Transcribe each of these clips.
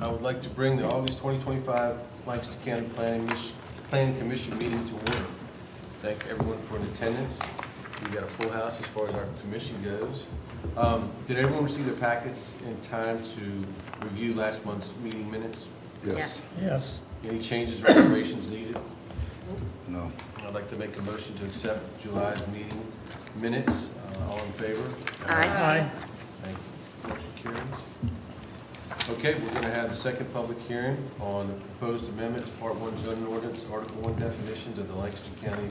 I would like to bring the August 2025 Lancaster County Planning Commission meeting to order. Thank everyone for an attendance. We got a full house as far as our commission goes. Did everyone receive their packets in time to review last month's meeting minutes? Yes. Yes. Any changes or alterations needed? No. I'd like to make a motion to accept July's meeting minutes. All in favor? Aye. Thank you. Motion carries. Okay, we're going to have the second public hearing on the proposed amendment to Part 1 zoning ordinance, Article 1 definitions of the Lancaster County,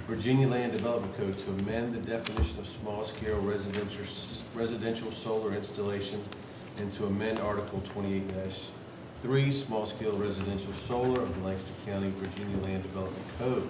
Virginia Land Development Code to amend the definition of small-scale residential solar installation and to amend Article 28-3, small-scale residential solar of the Lancaster County, Virginia Land Development Code.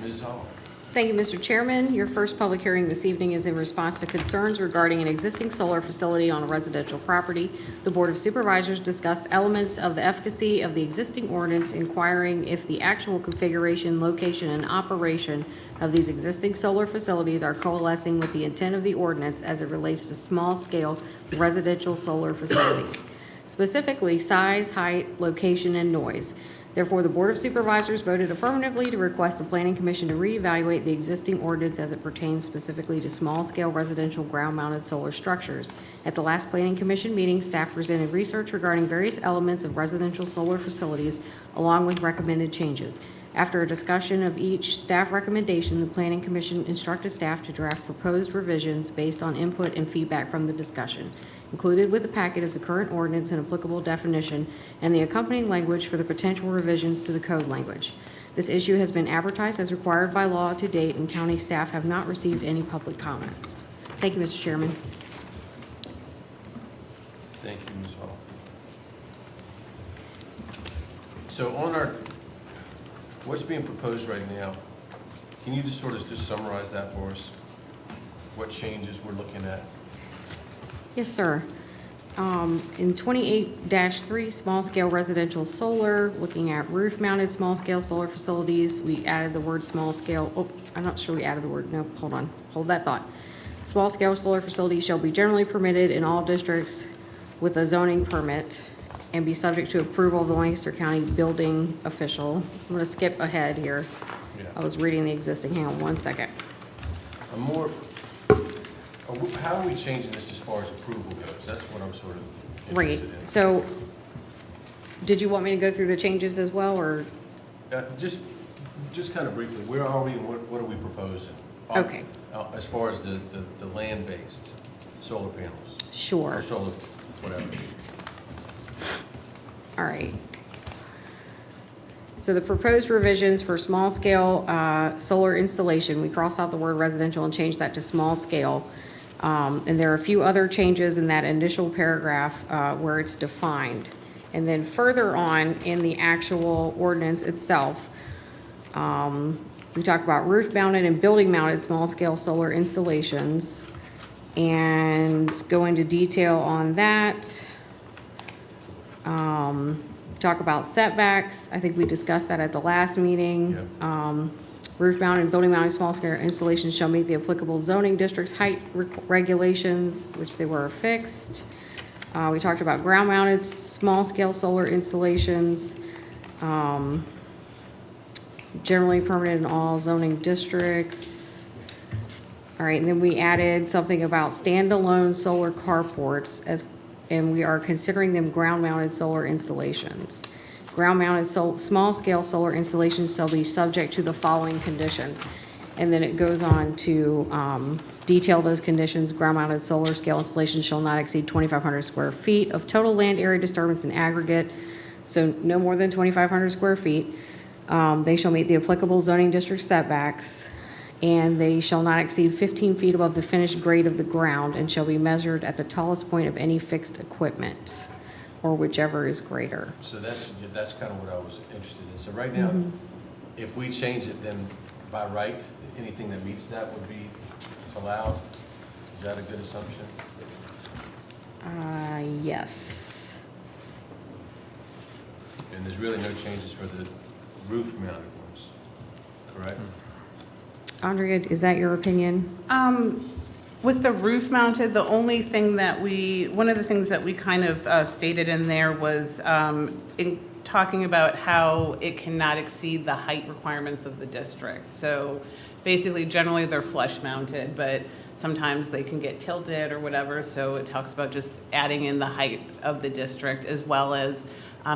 Ms. Hall. Thank you, Mr. Chairman. Your first public hearing this evening is in response to concerns regarding an existing solar facility on a residential property. The Board of Supervisors discussed elements of the efficacy of the existing ordinance, inquiring if the actual configuration, location, and operation of these existing solar facilities are coalescing with the intent of the ordinance as it relates to small-scale residential solar facilities, specifically size, height, location, and noise. Therefore, the Board of Supervisors voted affirmatively to request the Planning Commission to reevaluate the existing ordinance as it pertains specifically to small-scale residential ground-mounted solar structures. At the last Planning Commission meeting, staff presented research regarding various elements of residential solar facilities, along with recommended changes. After a discussion of each staff recommendation, the Planning Commission instructed staff to draft proposed revisions based on input and feedback from the discussion. Included with the packet is the current ordinance and applicable definition and the accompanying language for the potential revisions to the code language. This issue has been advertised as required by law to date, and county staff have not received any public comments. Thank you, Mr. Chairman. Thank you, Ms. Hall. So on our, what's being proposed right now, can you just sort of just summarize that for us? What changes we're looking at? Yes, sir. In 28-3, small-scale residential solar, looking at roof-mounted small-scale solar facilities, we added the word small-scale. Oh, I'm not sure we added the word. No, hold on. Hold that thought. Small-scale solar facilities shall be generally permitted in all districts with a zoning permit and be subject to approval of the Lancaster County building official. I'm going to skip ahead here. Yeah. I was reading the existing. Hang on one second. I'm more, how are we changing this as far as approval goes? That's what I'm sort of Right. interested in. So, did you want me to go through the changes as well, or? Just kind of briefly, where are we and what are we proposing? Okay. As far as the land-based solar panels? Sure. Or solar, whatever. All right. So the proposed revisions for small-scale solar installation, we crossed out the word residential and changed that to small-scale. And there are a few other changes in that initial paragraph where it's defined. And then further on in the actual ordinance itself, we talk about roof-mounted and building-mounted small-scale solar installations and go into detail on that. Talk about setbacks. I think we discussed that at the last meeting. Yep. Roof-mounted and building-mounted small-scale installations shall meet the applicable zoning district's height regulations, which they were fixed. We talked about ground-mounted small-scale solar installations, generally permitted in all zoning districts. All right, and then we added something about standalone solar carports and we are considering them ground-mounted solar installations. Ground-mounted small-scale solar installations shall be subject to the following conditions. And then it goes on to detail those conditions. Ground-mounted solar scale installations shall not exceed 2,500 square feet of total land area disturbance in aggregate, so no more than 2,500 square feet. They shall meet the applicable zoning district setbacks, and they shall not exceed 15 feet above the finished grade of the ground and shall be measured at the tallest point of any fixed equipment, or whichever is greater. So that's kind of what I was interested in. So right now, if we change it, then by right, anything that meets that would be allowed? Is that a good assumption? Yes. And there's really no changes for the roof-mounted ones, correct? Andrea, is that your opinion? With the roof mounted, the only thing that one of the things that we kind of stated in there was in talking about how it cannot exceed the height requirements of the district. So basically, generally, they're flush mounted, but sometimes they can get tilted or whatever. So it talks about just adding in the height of the district as well as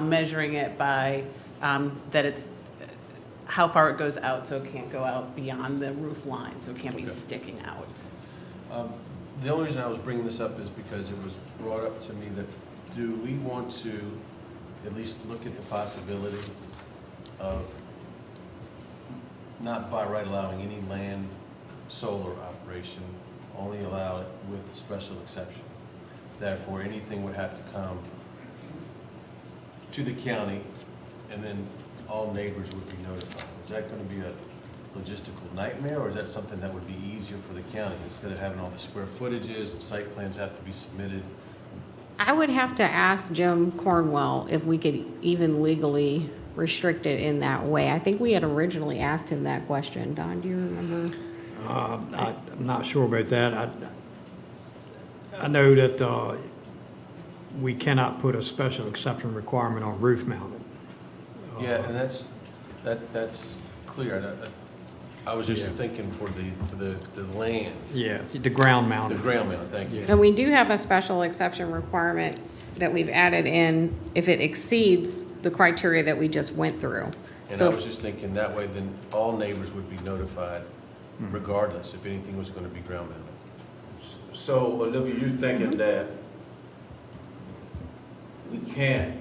measuring it by that it's how far it goes out, so it can't go out beyond the roof line, so it can't be sticking out. The only reason I was bringing this up is because it was brought up to me that, do we want to at least look at the possibility of not by right allowing any land solar operation, only allow it with special exception? Therefore, anything would have to come to the county, and then all neighbors would be notified. Is that going to be a logistical nightmare, or is that something that would be easier for the county, instead of having all the square footages and site plans have to be submitted? I would have to ask Jim Cornwell if we could even legally restrict it in that way. I think we had originally asked him that question. Don, do you remember? I'm not sure about that. I know that we cannot put a special exception requirement on roof mounted. Yeah, and that's clear. I was just thinking for the land, Yeah, the ground the mounted. ground mount, thank you. And we do have a special exception requirement that we've added in if it exceeds the criteria that we just went through. And I So was just thinking that way, then all neighbors would be notified regardless if anything was going to be ground mounted. So Olivia, you thinking that we can't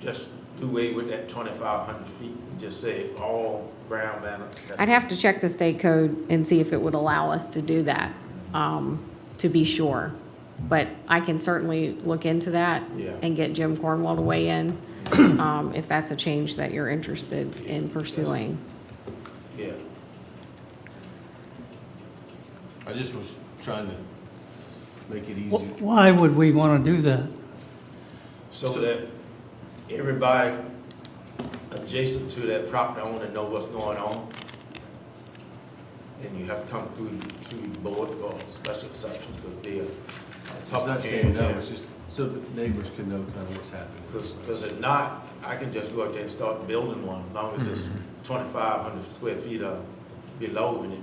just do away with that 2,500 feet and just say all ground mounted? I'd have to check the state code and see if it would allow us to do that, to be sure. But I can certainly look into that Yeah. and get Jim Cornwell to weigh in, if that's a change that you're interested in pursuing. Yeah. I just was trying to make it easier. Why would we want to do that? So that everybody adjacent to that property owner know what's going on. And you have to come through the board for special exceptions because they're It's not saying no, it's just so that neighbors can know kind of what's happening. Because if not, I can just go out there and start building one, as long as it's 2,500 square feet below, and it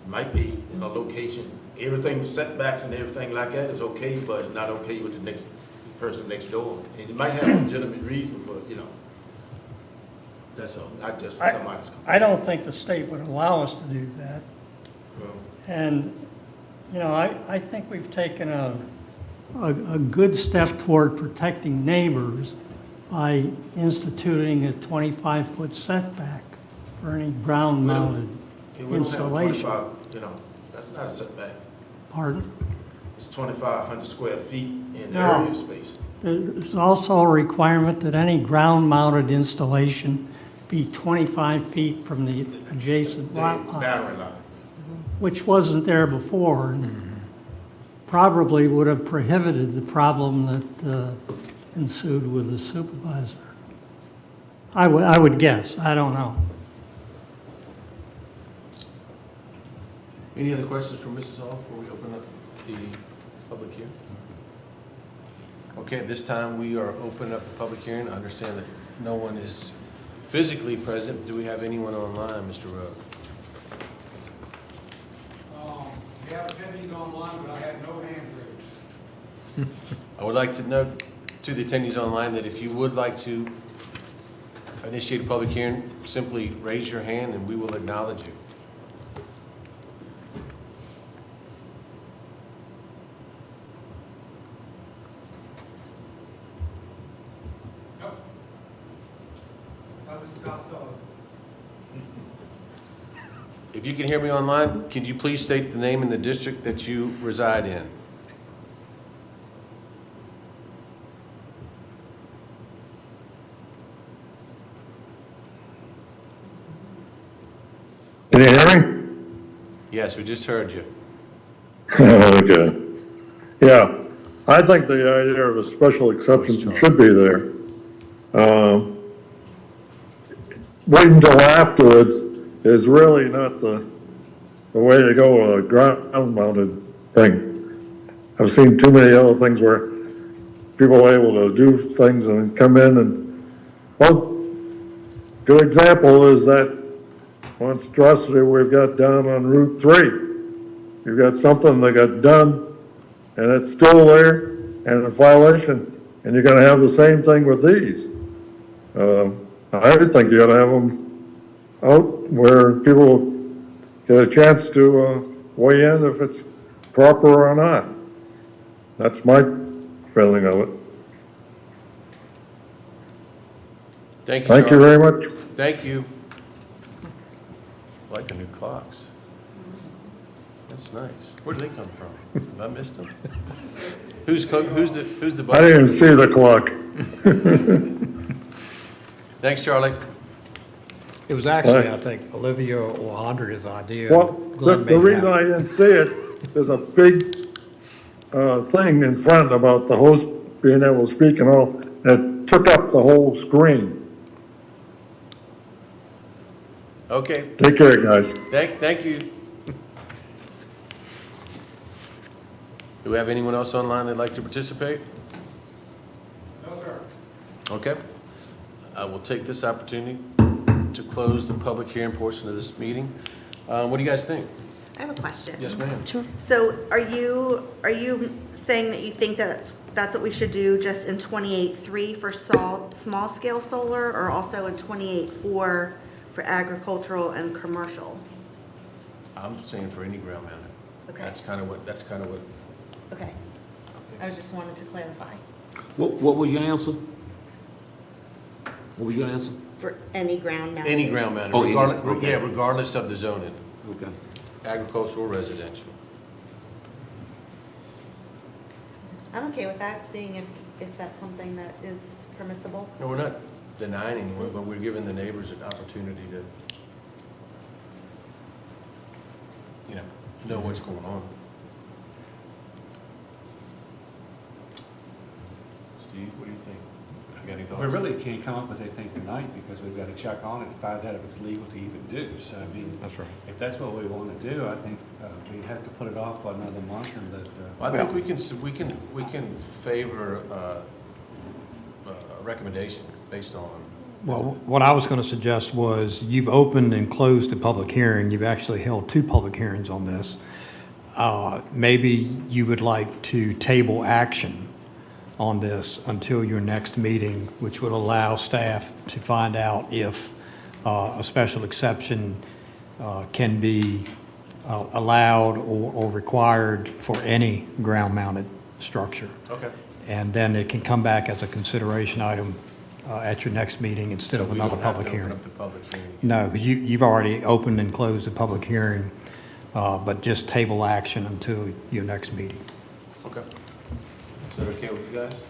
might be in a location, everything, setbacks and everything like that is okay, but it's not okay with the next person next door. And you might have a legitimate reason for, That's all. not just for somebody's. I don't think the state would allow us to do that. Well, And, I think we've taken a good step toward protecting neighbors by instituting a 25-foot setback for any ground-mounted we don't have installation. 25, that's not a setback. Pardon? It's 2,500 square feet in No. area space. There's also a requirement that any ground-mounted installation be 25 feet from the adjacent The lot line, boundary line. which wasn't there before, and probably would have prohibited the problem that ensued with the supervisor. I would guess, I don't know. Any other questions for Mrs. Hall before we open up the public hearing? Okay, at this time, we are opening up the public hearing. I understand that no one is physically present. Do we have anyone online, Mr. Rowe? We have attendees online, but I have no hand raised. I would like to note to the attendees online that if you would like to initiate a public hearing, simply raise your hand and we will acknowledge you. Mr. Costello. If you can hear me online, could you please state the name and the district that you reside in? Can you hear me? Yes, we just heard you. Okay. Yeah, I think the idea of a special exception should be there. Wait until afterwards is really not the the way to go with a ground mounted thing. I've seen too many other things where people are able to do things and come in and, well, good example is that monstrosity we've got down on Route 3. You've got something that got done and it's still there and a violation, and you're gonna have the same thing with these. I think you ought to have them out where people get a chance to weigh in if it's proper or not. That's my feeling of it. Thank you, Thank you Charlie. very much. Thank you. I like the new clocks. That's nice. Where'd they come from? Have I missed them? Who's the I buddy? didn't even see the clock. Thanks, Charlie. It was actually, I think, Olivia or Andrea's idea. Well, Glenn made the it reason happen. I didn't see it, there's a big, thing in front about the host being able to speak and all, and it took up the whole screen. Okay, Take care, guys. thank you. Do we have anyone else online that'd like to participate? No, sir. Okay. I will take this opportunity to close the public hearing portion of this meeting. What do you guys think? I have a question. Yes, ma'am. Sure. So are you saying that you think that's what we should do just in 28.3 for small scale solar, or also in 28.4 for agricultural and commercial? I'm saying for any ground mounted. Okay. That's kind of what, Okay. I just wanted to clarify. What was your answer? What was your answer? For any ground mounted. any ground mounted, Oh, any, regardless, okay. yeah, regardless of the zoning, Okay. agricultural or residential. I'm okay with that, seeing if that's something that is permissible. No, we're not denying anyone, but we're giving the neighbors an opportunity to, know what's going on. Steve, what do you think? You got any thoughts? We really can't come up with anything tonight because we've got to check on it and find out if it's legal to even do. So, I mean, That's right. if that's what we want to do, I think we have to put it off for another month and that, I think we can favor a recommendation based on, Well, what I was going to suggest was, you've opened and closed the public hearing. You've actually held 2 public hearings on this. Maybe you would like to table action on this until your next meeting, which would allow staff to find out if a special exception can be allowed or required for any ground-mounted structure. okay. And then it can come back as a consideration item at your next meeting instead of We another don't have to public open hearing. up the public hearing. No, because you've already opened and closed the public hearing, but just table action until your next meeting. Okay. Is that okay with you guys?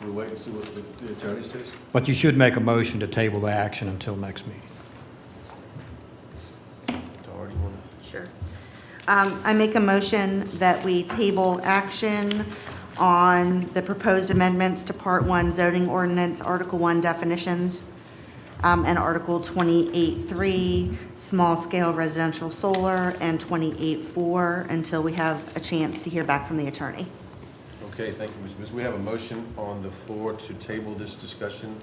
We wait and see what the attorney says? But you should make a motion to table the action until next meeting. Doherty, you want to? Sure. I make a motion that we table action on the proposed amendments to Part 1 zoning ordinance, Article 1 definitions, and Article 28.3 small-scale residential solar, and 28.4 until we have a chance to hear back from the attorney. Okay, thank you, Ms. Miss. We have a motion on the floor to table this discussion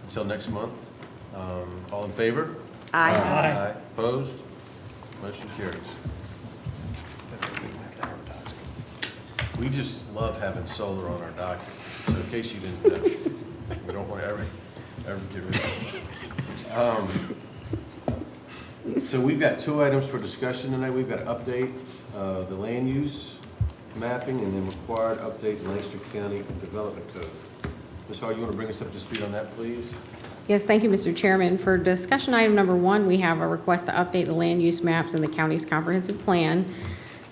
until next month. All in favor? Aye. Aye. Opposed? Motion carries. We just love having solar on our docket, so in case you didn't know, we don't want to ever get rid of it. So we've got 2 items for discussion tonight. We've got to update the land use mapping and then required update the Lancaster County Development Code. Ms. Hart, you want to bring us up to speed on that, please? Yes, thank you, Mr. Chairman. For discussion item number 1, we have a request to update the land use maps in the county's comprehensive plan.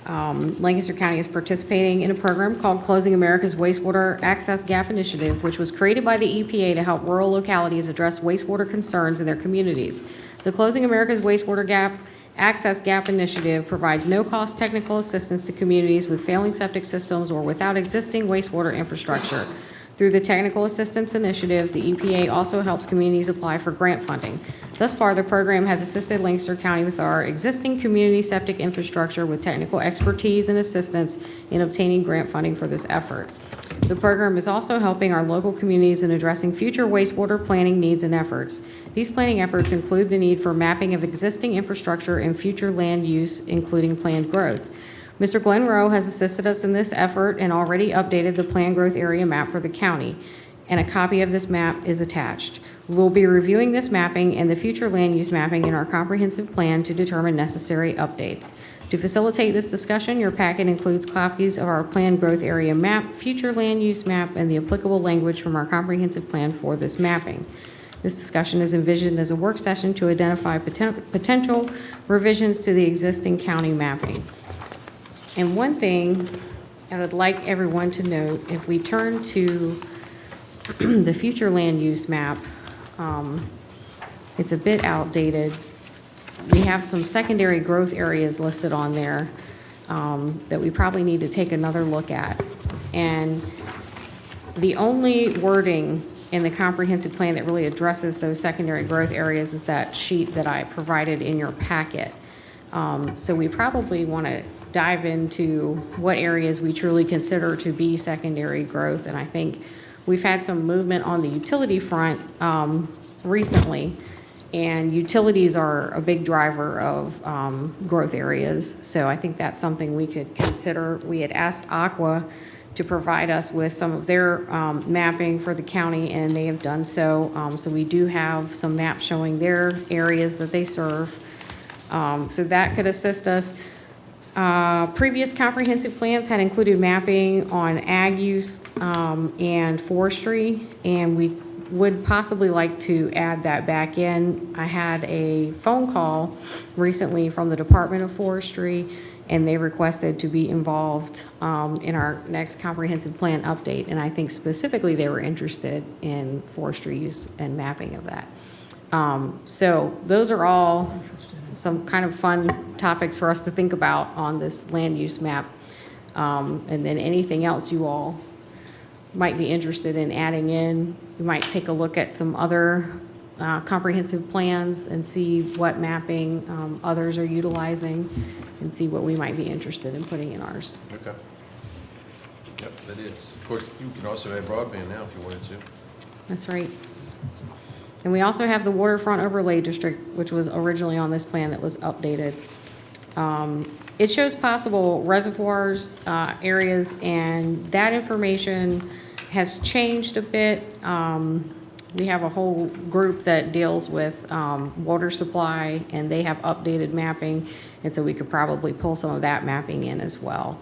Lancaster County is participating in a program called Closing America's Wastewater Access Gap Initiative, which was created by the EPA to help rural localities address wastewater concerns in their communities. The Closing America's Wastewater Access Gap Initiative provides no-cost technical assistance to communities with failing septic systems or without existing wastewater infrastructure. Through the Technical Assistance Initiative, the EPA also helps communities apply for grant funding. Thus far, the program has assisted Lancaster County with our existing community septic infrastructure with technical expertise and assistance in obtaining grant funding for this effort. The program is also helping our local communities in addressing future wastewater planning needs and efforts. These planning efforts include the need for mapping of existing infrastructure and future land use, including planned growth. Mr. Glenn Rowe has assisted us in this effort and already updated the planned growth area map for the county, and a copy of this map is attached. We'll be reviewing this mapping and the future land use mapping in our comprehensive plan to determine necessary updates. To facilitate this discussion, your packet includes copies of our planned growth area map, future land use map, and the applicable language from our comprehensive plan for this mapping. This discussion is envisioned as a work session to identify potential revisions to the existing county mapping. And one thing I would like everyone to note, if we turn to the future land use map, it's a bit outdated. We have some secondary growth areas listed on there that we probably need to take another look at. And the only wording in the comprehensive plan that really addresses those secondary growth areas is that sheet that I provided in your packet. So we probably want to dive into what areas we truly consider to be secondary growth. And I think we've had some movement on the utility front recently, and utilities are a big driver of growth areas. So I think that's something we could consider. We had asked Aqua to provide us with some of their mapping for the county, and they have done so. So we do have some maps showing their areas that they serve. So that could assist us. Previous comprehensive plans had included mapping on ag use and forestry, and we would possibly like to add that back in. I had a phone call recently from the Department of Forestry, and they requested to be involved in our next comprehensive plan update, and I think specifically they were interested in forestry use and mapping of that. So those are all some kind of fun topics for us to think about on this land use map. And then anything else you all might be interested in adding in. You might take a look at some other comprehensive plans and see what mapping others are utilizing and see what we might be interested in putting in ours. Okay. Yep, that is. Of course, you can also add broadband now if you wanted to. That's right. And we also have the waterfront overlay district, which was originally on this plan that was updated. It shows possible reservoirs, areas, and that information has changed a bit. We have a whole group that deals with water supply, and they have updated mapping, and so we could probably pull some of that mapping in as well.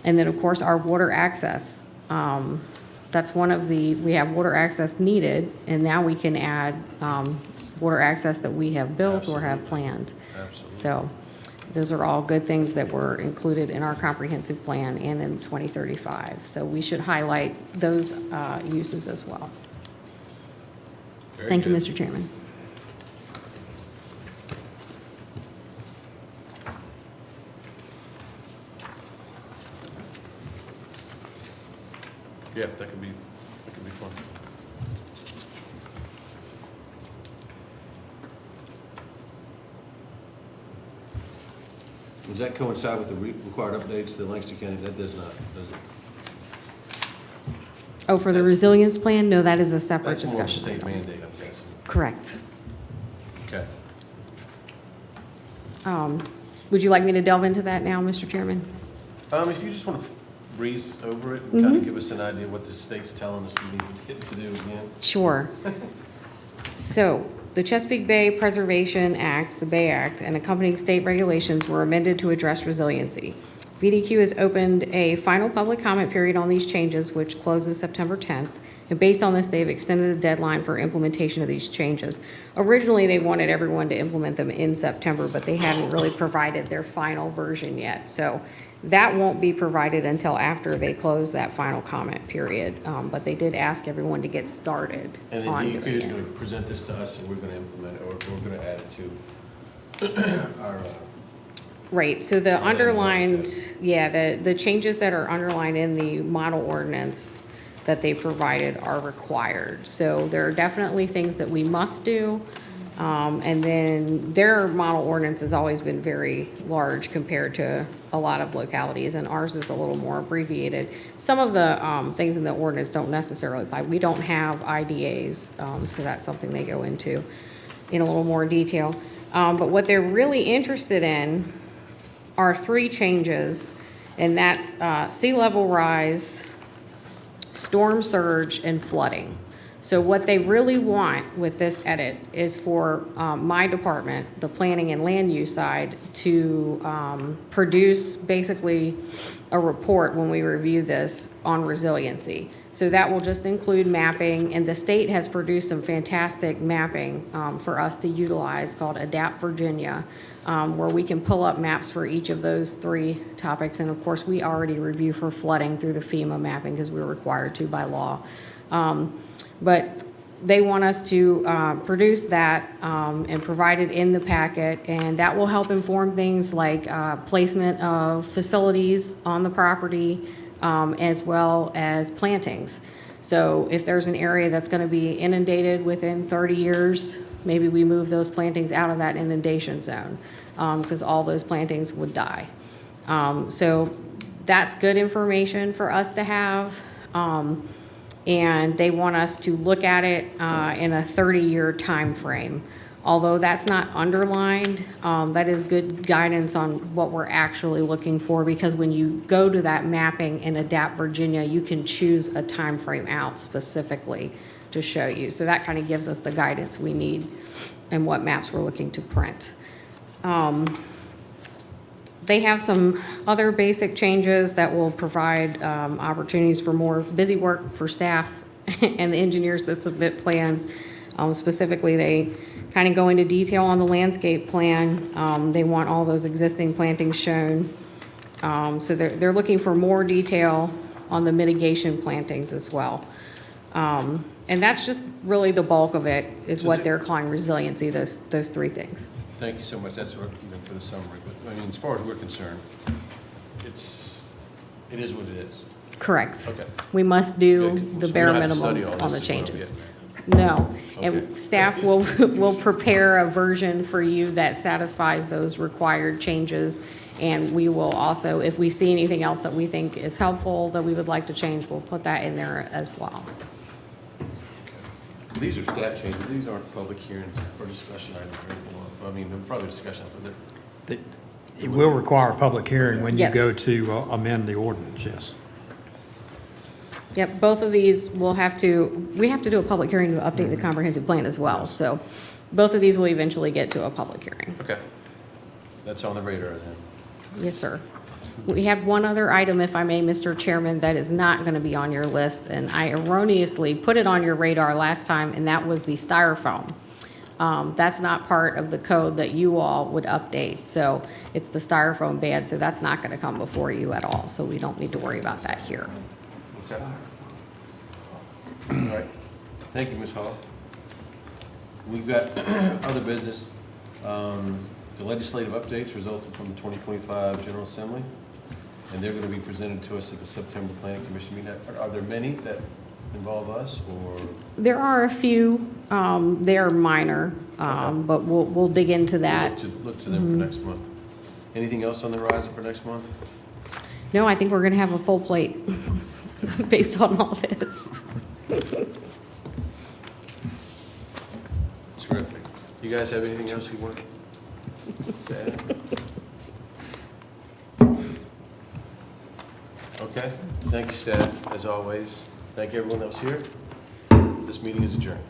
And then, of course, our water access. That's one of we have water access needed, and now we can add water access that we have built or have planned. Absolutely. So those are all good things that were included in our comprehensive plan and in 2035. So we should highlight those uses as well. Very Thank you, good. Mr. Chairman. Yeah, that could be fun. Does that coincide with the required updates to Lancaster County? That does not, does it? Oh, for the That's- resilience plan? No, that is a separate That's more of a discussion. state mandate, I'm guessing. Correct. Okay. Would you like me to delve into that now, Mr. Chairman? If you just want to breeze over it and kind of give us an idea what the state's telling us we need to do again. Sure. So, the Chesapeake Bay Preservation Act, the Bay Act, and accompanying state regulations were amended to address resiliency. VDQ has opened a final public comment period on these changes, which closes September 10th. And based on this, they've extended the deadline for implementation of these changes. Originally, they wanted everyone to implement them in September, but they hadn't really provided their final version yet. So that won't be provided until after they close that final comment period. But they did ask everyone to get started And then on DEQ doing is it. going to present this to us and we're going to implement it, or we're going to add it to our, Right, so the And then, underlined, yeah, the changes that are underlined in the model ordinance that they provided are required. So there are definitely things that we must do, And then their model ordinance has always been very large compared to a lot of localities, and ours is a little more abbreviated. Some of the things in the ordinance don't necessarily apply. We don't have IDAs, so that's something they go into in a little more detail. But what they're really interested in are 3 changes, and that's sea level rise, storm surge, and flooding. So what they really want with this edit is for my department, the planning and land use side, to produce basically a report when we review this on resiliency. So that will just include mapping, and the state has produced some fantastic mapping for us to utilize called Adapt Virginia, where we can pull up maps for each of those 3 topics. And of course, we already review for flooding through the FEMA mapping because we're required to by law. But they want us to produce that and provide it in the packet, and that will help inform things like placement of facilities on the property, as well as plantings. So if there's an area that's going to be inundated within 30 years, maybe we move those plantings out of that inundation zone, because all those plantings would die. So that's good information for us to have. And they want us to look at it in a 30-year time frame. Although that's not underlined, that is good guidance on what we're actually looking for, because when you go to that mapping in Adapt Virginia, you can choose a time frame out specifically to show you. So that kind of gives us the guidance we need and what maps we're looking to print. They have some other basic changes that will provide opportunities for more busy work for staff and the engineers that submit plans. Specifically, they kind of go into detail on the landscape plan. They want all those existing plantings shown. So they're looking for more detail on the mitigation plantings as well. And that's just really the bulk of it, is So what they- they're calling resiliency, those 3 things. Thank you so much. That's what, for the summary. But, I mean, as far as we're concerned, it is what it is. Correct. Okay. We must do Good. the So we bare don't have to study minimum all on the this as well changes. yet. No, Okay. and staff will prepare a version for you that satisfies those required changes. And we will also, if we see anything else that we think is helpful that we would like to change, we'll put that in there as well. These are staff changes. These aren't public hearings or discussion items or anything. I mean, they're probably discussion, but they're. It will require a public hearing when you Yes. go to amend the ordinance, yes. Yep, both of these we have to do a public hearing to update the comprehensive plan as well. So both of these will eventually get to a public hearing. Okay. That's on the radar then. Yes, sir. We have one other item, if I may, Mr. Chairman, that is not going to be on your list, and I erroneously put it on your radar last time, and that was the styrofoam. That's not part of the code that you all would update, so it's the styrofoam ban, so that's not going to come before you at all, so we don't need to worry about that here. Okay. All right. Thank you, Ms. Hall. We've got other business. The legislative updates resulting from the 2025 General Assembly, and they're going to be presented to us at the September Planning Commission meeting. Are there many that involve us, or? There are a few, they are minor, but we'll dig into that. Look to them for next month. Anything else on the horizon for next month? No, I think we're going to have a full plate based on all this. Terrific. You guys have anything else you want to add? Okay, thank you, staff, as always. Thank everyone that was here. This meeting is adjourned.